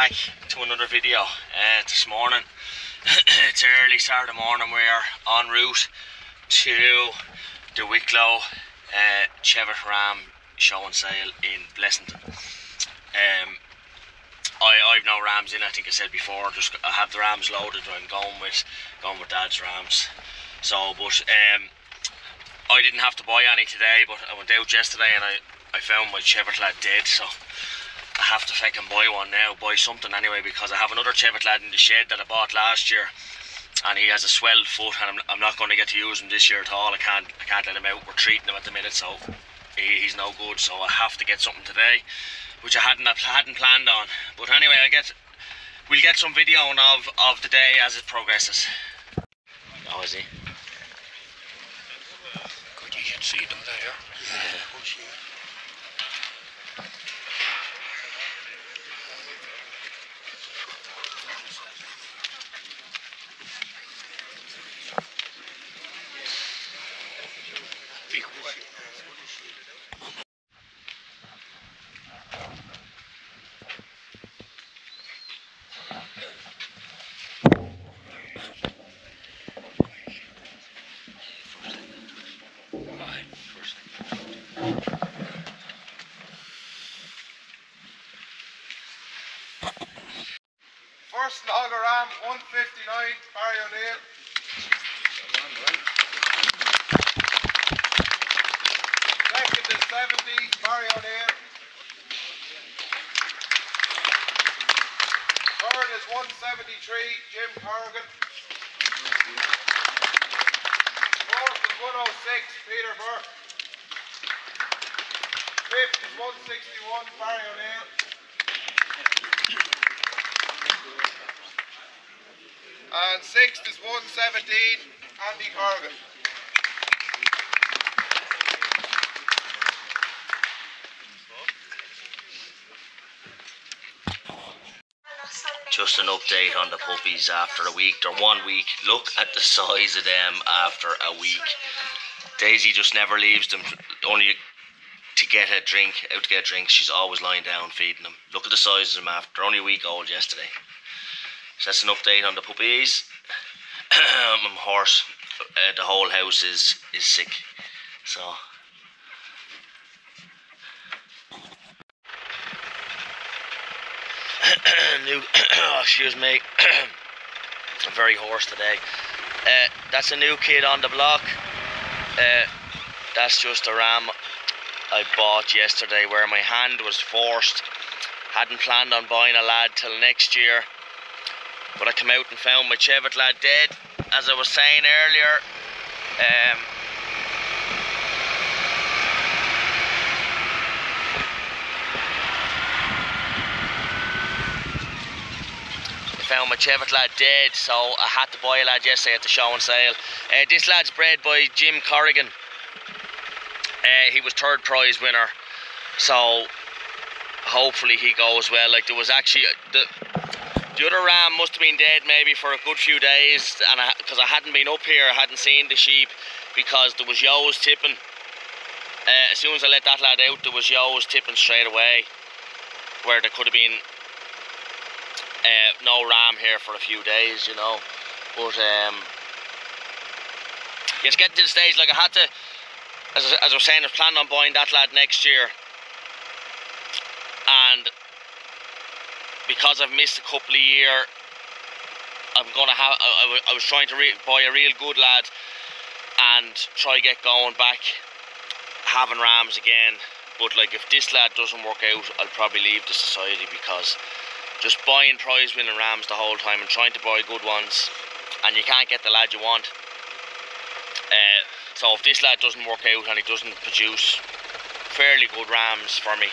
back to another video this morning. It's early Saturday morning. We're en route to the Wicklow Cheviot ram show and sale in Blessington. I've no rams in, I think I said before. I have the rams loaded. I'm going with Dad's rams. So, but I didn't have to buy any today, but I went out yesterday and I found my Cheviot lad dead, so I have to fucking buy one now, buy something anyway, because I have another Cheviot lad in the shed that I bought last year, and he has a swelled foot, and I'm not going to get to use him this year at all. I can't let him out. We're treating him at the minute, so he's no good. So I have to get something today, which I hadn't planned on. But anyway, we'll get some video of the day as it progresses. Oh, is he? Good, you can see them there. Yeah. First logger ram, 159, Barry O'Neill. Second is 70, Barry O'Neill. Third is 173, Jim Corrigan. Fourth is 106, Peter Burke. Fifth is 161, Barry O'Neill. And sixth is 117, Andy Corrigan. Just an update on the puppies after a week. They're 1 week. Look at the size of them after a week. Daisy just never leaves them, only to get a drink, out to get a drink. She's always lying down feeding them. Look at the size of them after. They're only a week old yesterday. So that's an update on the puppies. I'm hoarse. The whole house is sick. So excuse me. I'm very hoarse today. That's a new kid on the block. That's just a ram I bought yesterday where my hand was forced. Hadn't planned on buying a lad till next year, but I come out and found my Cheviot lad dead, as I was saying earlier. I found my Cheviot lad dead, so I had to buy a lad yesterday at the show and sale. This lad's bred by Jim Corrigan. He was third prize winner, so hopefully he goes well. Like, there was actually the other ram must have been dead maybe for a good few days, and because I hadn't been up here, I hadn't seen the sheep, because there was ewes tipping. As soon as I let that lad out, there was ewes tipping straight away, where there could have been no ram here for a few days, you know. But it's getting to the stage, like I had to, as I was saying, I was planning on buying that lad next year, and because I've missed a couple of years, I'm gonna have. I was trying to buy a real good lad and try get going back having rams again. But like, if this lad doesn't work out, I'll probably leave the society, because just buying prize winning rams the whole time and trying to buy good ones, and you can't get the lad you want. So if this lad doesn't work out and he doesn't produce fairly good rams for me,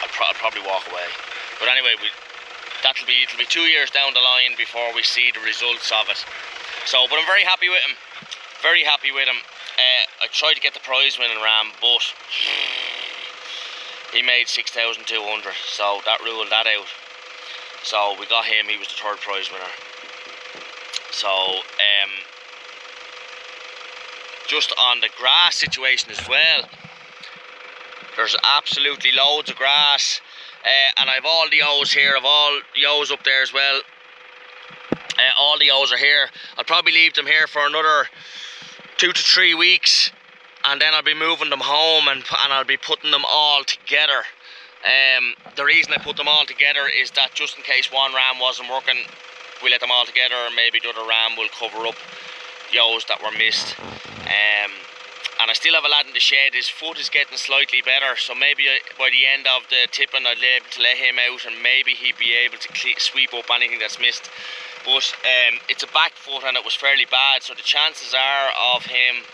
I'll probably walk away. But anyway, it'll be 2 years down the line before we see the results of it. So, but I'm very happy with him. Very happy with him. I tried to get the prize winning ram, but he made 6,200, so that ruled that out. So we got him. He was the third prize winner. So just on the grass situation as well, there's absolutely loads of grass. and I've all the ewes here. I've all ewes up there as well. All the ewes are here. I'll probably leave them here for another 2 to 3 weeks, and then I'll be moving them home, and I'll be putting them all together. The reason I put them all together is that just in case one ram wasn't working, we let them all together, and maybe the other ram will cover up the ewes that were missed. And I still have a lad in the shed. His foot is getting slightly better, so maybe by the end of the tipping I'd be able to let him out, and maybe he'd be able to sweep up anything that's missed. But it's a back foot and it was fairly bad, so the chances are of him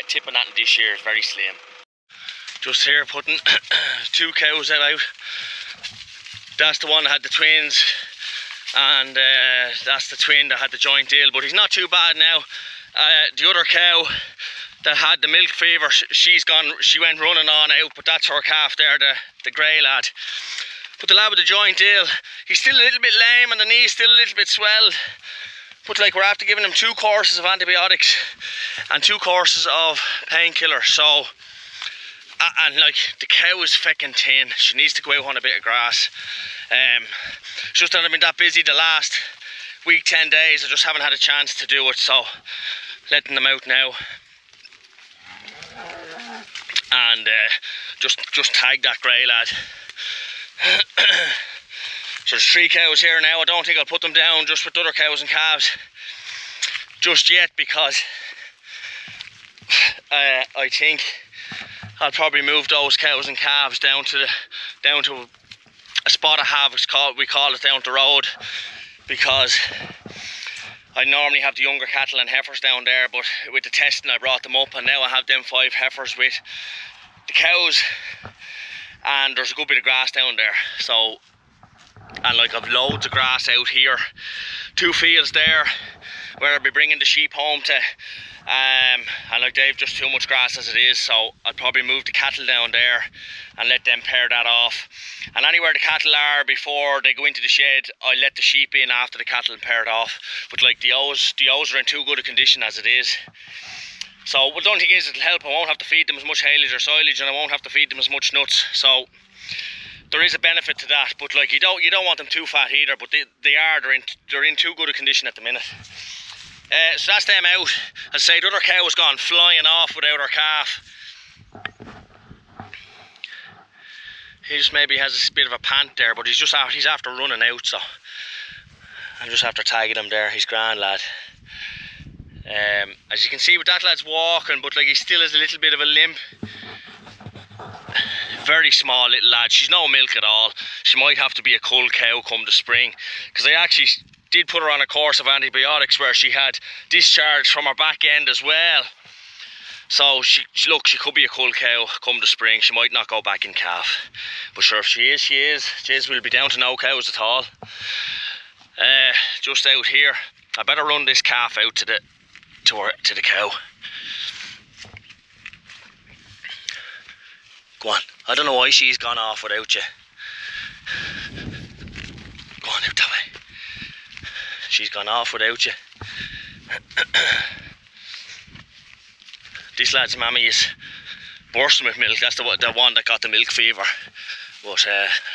tipping that in this year is very slim. Just here putting 2 cows out. That's the one that had the twins, and that's the twin that had the joint deal, but he's not too bad now. The other cow that had the milk fever, she went running on out, but that's her calf there, the grey lad. But the lad with the joint deal, he's still a little bit lame and the knee's still a little bit swelled. But like, we're after giving him 2 courses of antibiotics and 2 courses of painkillers. So, and like, the cow is feckin' thin. She needs to go out on a bit of grass. It's just that I've been that busy the last week, 10 days. I just haven't had a chance to do it. So, letting them out now. And just tag that grey lad. So there's 3 cows here now. I don't think I'll put them down just with the other cows and calves just yet, because I think I'll probably move those cows and calves down to a spot I have. We call it down the road, because I normally have the younger cattle and heifers down there, but with the testing I brought them up, and now I have them 5 heifers with the cows, and there's a good bit of grass down there. So, and like, I've loads of grass out here, 2 fields there where I'll be bringing the sheep home to, and like, they've just too much grass as it is, so I'll probably move the cattle down there and let them pair that off. And anywhere the cattle are before they go into the shed, I let the sheep in after the cattle and pair it off. But like, the ewes are in too good a condition as it is. So what the only thing is, it'll help. I won't have to feed them as much haylage or silage, and I won't have to feed them as much nuts. So there is a benefit to that. But like, you don't want them too fat either. But they're in too good a condition at the minute. So that's them out. As I say, the other cow has gone flying off without her calf. He just maybe has a bit of a pant there, but he's after running out. So I'm just after tagging him there. He's grand lad. As you can see, with that lad's walking, but like, he still has a little bit of a limp. Very small little lad. She's no milk at all. She might have to be a cull cow come the spring, because I actually did put her on a course of antibiotics where she had discharge from her back end as well. So she could be a cull cow come the spring. She might not go back in calf, but sure, if she is, she is. Jeez, we'll be down to no cows at all. Just out here, I better run this calf out to the cow. Go on. I don't know why she's gone off without you. Go on out that way. She's gone off without you. This lad's mammy is bursting with milk. That's the one that got the milk fever. But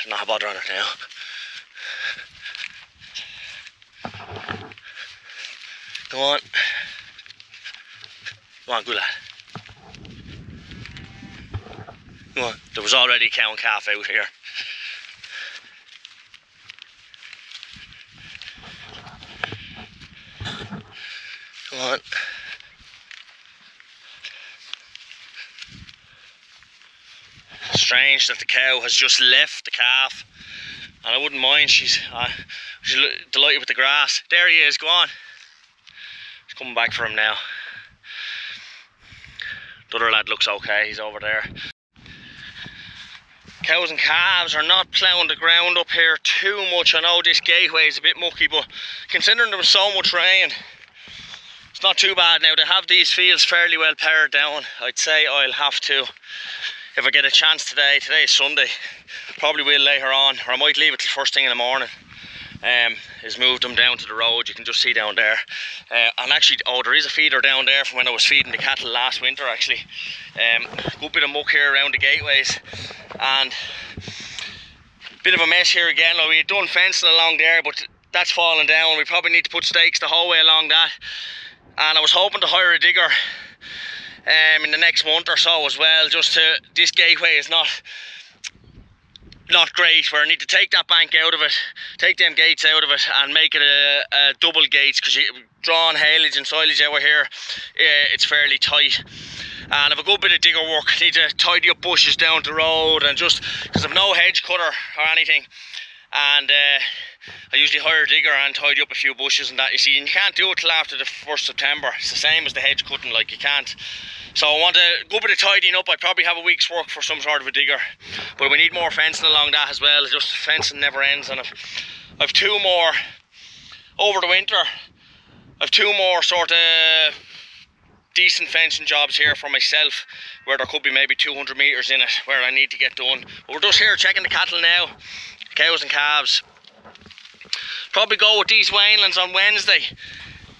not bothering her now. Go on. Go on, good lad. Come on. There was already a cow and calf out here. Come on. Strange that the cow has just left the calf, and I wouldn't mind. She's delighted with the grass. There he is. Go on. He's coming back for him now. The other lad looks okay. He's over there. Cows and calves are not ploughing the ground up here too much. I know this gateway is a bit mucky, but considering there was so much rain, it's not too bad now. They have these fields fairly well pared down. I'd say I'll have to, if I get a chance today is Sunday, probably will lay her on, or I might leave it till first thing in the morning. is moved them down to the road. You can just see down there. And actually, oh, there is a feeder down there from when I was feeding the cattle last winter actually. Good bit of muck here around the gateways, and bit of a mess here again. Like, we had done fencing along there, but that's fallen down. We probably need to put stakes the whole way along that. And I was hoping to hire a digger in the next month or so as well. Just to, this gateway is not great, where I need to take that bank out of it, take them gates out of it, and make it a double gates, because you drawing haylage and silage over here, it's fairly tight. And I've a good bit of digger work. I need to tidy up bushes down the road, and just because I've no hedge cutter or anything, and I usually hire a digger and tidy up a few bushes and that, you see, and you can't do it till after the 1st September. It's the same as the hedge cutting, like, you can't. So I want a good bit of tidying up. I'd probably have a week's work for some sort of a digger, but we need more fencing along that as well. It's just fencing never ends, and I've two more over the winter. I've two more sort of decent fencing jobs here for myself, where there could be maybe 200 metres in it, where I need to get done. But we're just here checking the cattle now, cows and calves. Probably go with these Wainlands on Wednesday,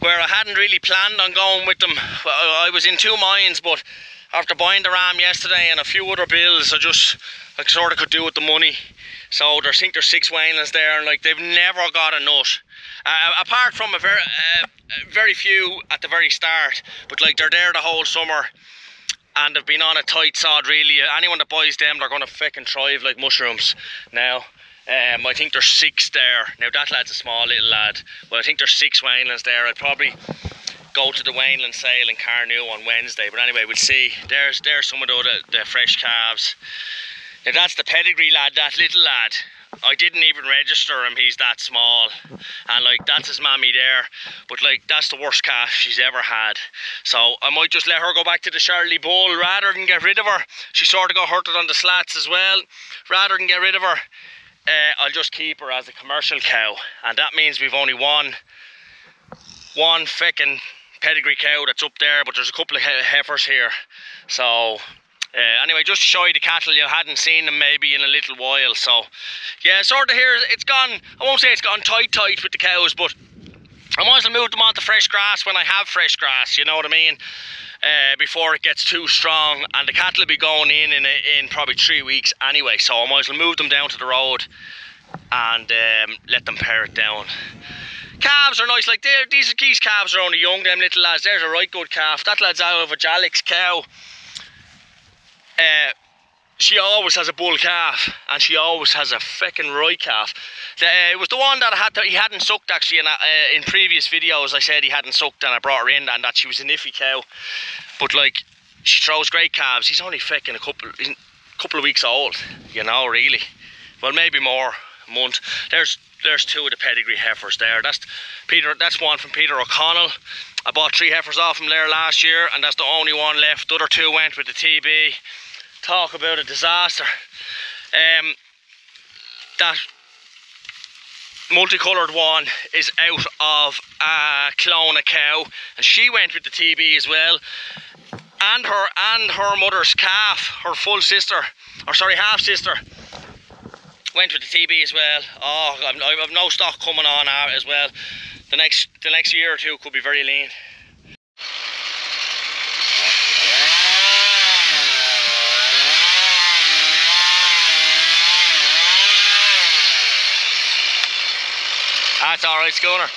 where I hadn't really planned on going with them. I was in two minds, but after buying the ram yesterday and a few other bills, I sort of could do with the money. So I think there's 6 Wainlands there, and like, they've never got a nut. Apart from a very few at the very start, but like, they're there the whole summer, and they've been on a tight sod really. Anyone that buys them, they're going to fucking thrive like mushrooms now. I think there's 6 there. Now that lad's a small little lad, but I think there's 6 Wainlands there. I'd probably go to the Wainland sale in Carnew on Wednesday, but anyway, we'll see. There's some of the fresh calves. Now that's the pedigree lad, that little lad. I didn't even register him, he's that small, and like, that's his mammy there, but like, that's the worst calf she's ever had. So I might just let her go back to the Charlie Bull rather than get rid of her. She sort of got hurted on the slats as well. Rather than get rid of her, I'll just keep her as a commercial cow, and that means we've only one feckin' pedigree cow that's up there, but there's a couple of heifers here. So anyway, just to show you the cattle, you hadn't seen them maybe in a little while. So yeah, sort of here, it's gone, I won't say it's gone tight with the cows, but I might as well move them onto fresh grass when I have fresh grass, you know what I mean, before it gets too strong. And the cattle will be going in probably 3 weeks anyway, so I might as well move them down to the road and let them pair it down. Calves are nice, like, these calves are only young, them little lads. There's a right good calf. That lad's out of a Jalix cow. She always has a bull calf, and she always has a feckin' right calf. It was the one that he hadn't sucked actually. In previous videos I said he hadn't sucked, and I brought her in, and that she was an iffy cow. But like, she throws great calves. He's only feckin' a couple of weeks old, you know, really. Well, maybe more, a month. There's 2 of the pedigree heifers there. That's one from Peter O'Connell. I bought 3 heifers off him there last year, and that's the only one left. The other 2 went with the TB. Talk about a disaster. That multicoloured one is out of a clone cow, and she went with the TB as well. And her mother's calf, her full sister, or sorry, half sister, went with the TB as well. Oh, I've no stock coming on as well. The next year or 2 could be very lean. That's alright, Schooner.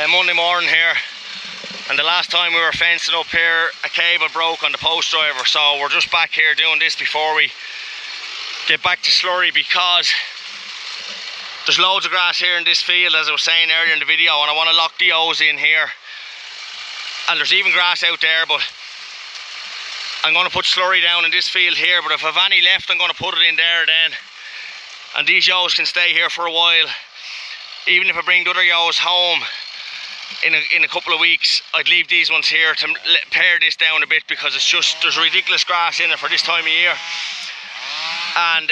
Monday morning here, and the last time we were fencing up here, a cable broke on the post driver, so we're just back here doing this before we get back to slurry, because there's loads of grass here in this field, as I was saying earlier in the video, and I want to lock the ewes in here. And there's even grass out there, but I'm going to put slurry down in this field here, but if I've any left, I'm going to put it in there then. And these ewes can stay here for a while. Even if I bring the other ewes home in a couple of weeks, I'd leave these ones here to pare this down a bit, because it's just, there's ridiculous grass in it for this time of year. And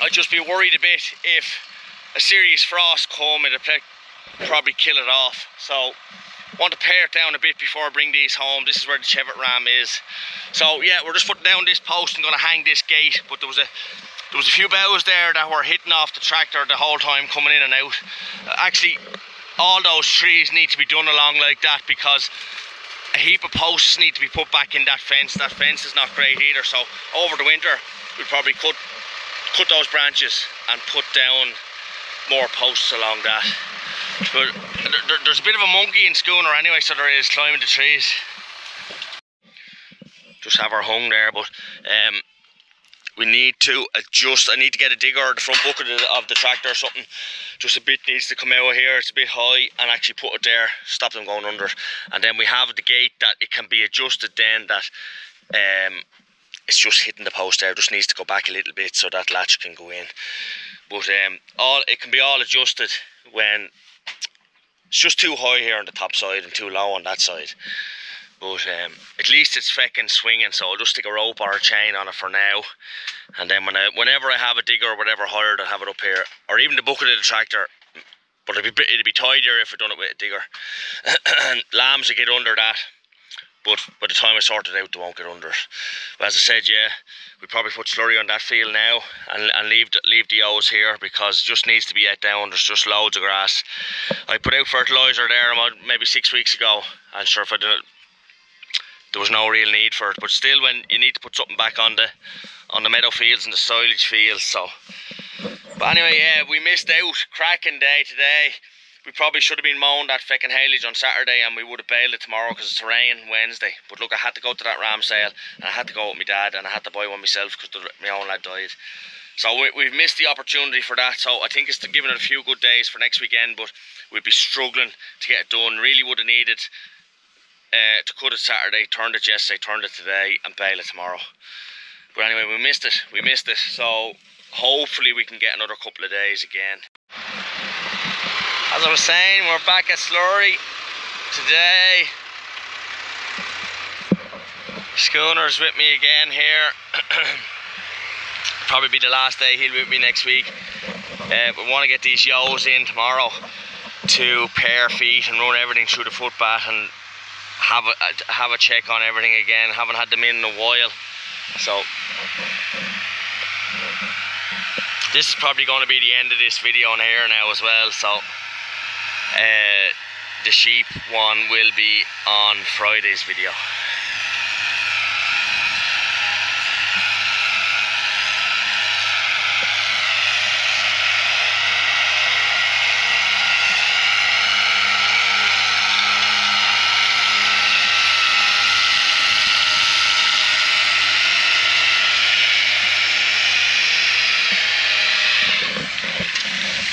I'd just be worried a bit if a serious frost come, it'd probably kill it off. So want to pare it down a bit before I bring these home. This is where the Cheviot ram is. So yeah, we're just putting down this post and going to hang this gate, but there was a few boughs there that were hitting off the tractor the whole time coming in and out. Actually, all those trees need to be done along like that, because a heap of posts need to be put back in that fence. That fence is not great either, so over the winter we'll probably cut those branches and put down more posts along that. But there's a bit of a monkey in Schooner anyway, so there is, climbing the trees. Just have her hung there, but we need to adjust. I need to get a digger or the front bucket of the tractor or something. Just a bit needs to come out here. It's a bit high, and actually put it there, stop them going under. And then we have the gate that it can be adjusted then, that it's just hitting the post there. It just needs to go back a little bit so that latch can go in. But it can be all adjusted when it's just too high here on the top side and too low on that side. But at least it's feckin' swinging, so I'll just stick a rope or a chain on it for now. And then whenever I have a digger or whatever hired, I'll have it up here. Or even the bucket of the tractor. But it'd be tidier if I done it with a digger. And lambs will get under that. But by the time I sort it out, they won't get under it. But as I said, yeah, we probably put slurry on that field now and leave the ewes here, because it just needs to be let down. There's just loads of grass. I put out fertiliser there maybe 6 weeks ago, and sure, if I didn't, there was no real need for it. But still, when you need to put something back on the meadow fields and the silage fields, so. But anyway, yeah, we missed out. Cracking day today. We probably should have been mowing that feckin' haylage on Saturday, and we would have baled it tomorrow because it's rain Wednesday. But look, I had to go to that ram sale, and I had to go with my dad, and I had to buy one myself because my own lad died. So we've missed the opportunity for that. So I think it's giving it a few good days for next weekend, but we'd be struggling to get it done. Really would have needed to cut it Saturday, turned it yesterday, turned it today, and bale it tomorrow. But anyway, we missed it. So hopefully we can get another couple of days again. As I was saying, we're back at slurry today. Schooner's with me again here. Probably be the last day he'll be with me next week. But we want to get these ewes in tomorrow to pair feet and run everything through the foot bath and have a check on everything again. Haven't had them in a while. So this is probably going to be the end of this video on here now as well. So the sheep one will be on Friday's video.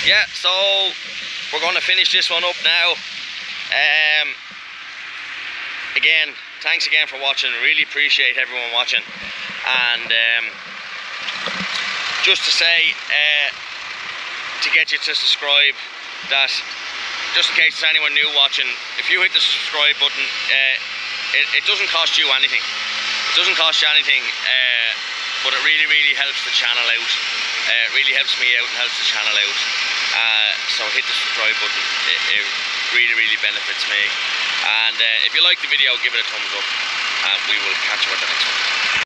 Yeah, so we're going to finish this one up now. Again, thanks again for watching. Really appreciate everyone watching. And just to say, to get you to subscribe, that just in case there's anyone new watching, if you hit the subscribe button, it doesn't cost you anything. It doesn't cost you anything, but it really, really helps the channel out. It really helps me out and helps the channel out. So hit the subscribe button. It really, really benefits me. And if you like the video, give it a thumbs up, and we will catch you at the next one.